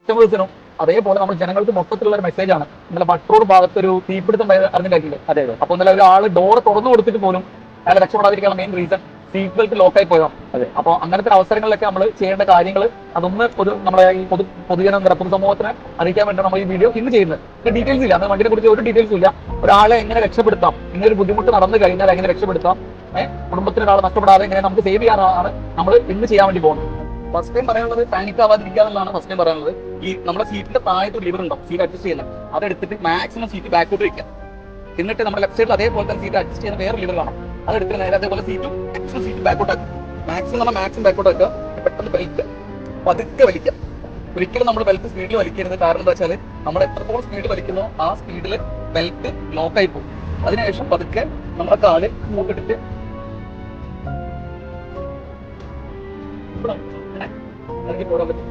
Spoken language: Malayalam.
കസ്റ്റമേഴ്സിനും അതേപോലെ നമ്മൾ ജനങ്ങൾക്ക് മൊത്തത്തിലുള്ള ഒരു മെസ്സേജാണ്. ഇന്നലെ വട്ടൂർ ഭാഗത്ത് ഒരു തീപിടുത്തം അറിഞ്ഞിട്ടില്ലേ? അതെ അതെ. അപ്പൊ ഇന്നലെ ഒരാൾ ഡോർ തുറന്നു കൊടുത്തിട്ട് പോലും അയാൾ രക്ഷപ്പെടാതിരിക്കാനുള്ള മെയിൻ റീസൺ സീറ്റ് ബെൽറ്റ് ലോക്കായി പോയതാണ്. അതെ. അപ്പോൾ അങ്ങനത്തെ അവസരങ്ങളിലൊക്കെ നമ്മൾ ചെയ്യേണ്ട കാര്യങ്ങൾ അതൊന്ന് നമ്മുടെ ഈ പൊതുജനം പൊതുസമൂഹത്തിനെ അറിയിക്കാൻ വേണ്ടി നമ്മൾ ഈ വീഡിയോ ഇന്ന് ചെയ്യുന്നത്. ഡീറ്റെയിൽസ് ഇല്ല, അന്ന് വണ്ടിനെ കുറിച്ച് ഒരു ഡീറ്റെയിൽസും ഇല്ല. ഒരാളെ എങ്ങനെ രക്ഷപ്പെടുത്താം, ഇങ്ങനെ ഒരു ബുദ്ധിമുട്ട് നടന്നു കഴിഞ്ഞാൽ എങ്ങനെ രക്ഷപ്പെടുത്താം, കുടുംബത്തിന് ഒരാൾ നഷ്ടപ്പെടാതെ എങ്ങനെ നമുക്ക് സേവ് ചെയ്യാനാണ് നമ്മൾ ഇന്ന് ചെയ്യാൻ വേണ്ടി പോകുന്നത്. ഫസ്റ്റ് ടൈം പറയാനുള്ളത് പാനിക് ആവാതിരിക്കാന്നുള്ളതാണ് ഫസ്റ്റ് ടൈം പറയാനുള്ളത്. ഈ നമ്മുടെ സീറ്റിന്റെ താഴത്ത് ലിവർ ഉണ്ടാവും, സീറ്റ് അഡ്ജസ്റ്റ് ചെയ്യുന്നത്, അതെടുത്തിട്ട് മാക്സിമം സീറ്റ് ബാക്കോട്ട് വെക്കുക. എന്നിട്ട് നമ്മുടെ ലെഫ്റ്റ് സൈഡിൽ അതേപോലെ തന്നെ സീറ്റ് അഡ്ജസ്റ്റ് ചെയ്യുന്ന വേറെ ലിവർ കാണാം, അതെടുത്ത് നേരെ അതേപോലെ സീറ്റ് ബാക്കോട്ട് ആക്കുക. മാക്സിമം ബാക്കോട്ട് ആക്കുക. പെട്ടെന്ന് ബെൽറ്റ് പതുക്കെ വലിക്കാം. ഒരിക്കലും നമ്മൾ ബെൽറ്റ് സ്പീഡിൽ വലിക്കരുത്. കാരണം എന്താ വെച്ചാൽ നമ്മൾ എത്രത്തോളം സ്പീഡിൽ വലിക്കുന്നോ ആ സ്പീഡിൽ ബെൽറ്റ് ലോക്കായി പോകും. അതിനുശേഷം പതുക്കെ നമ്മുടെ കാല് മൂക്കിട്ടിട്ട് ഇറങ്ങി പോകാൻ പറ്റും.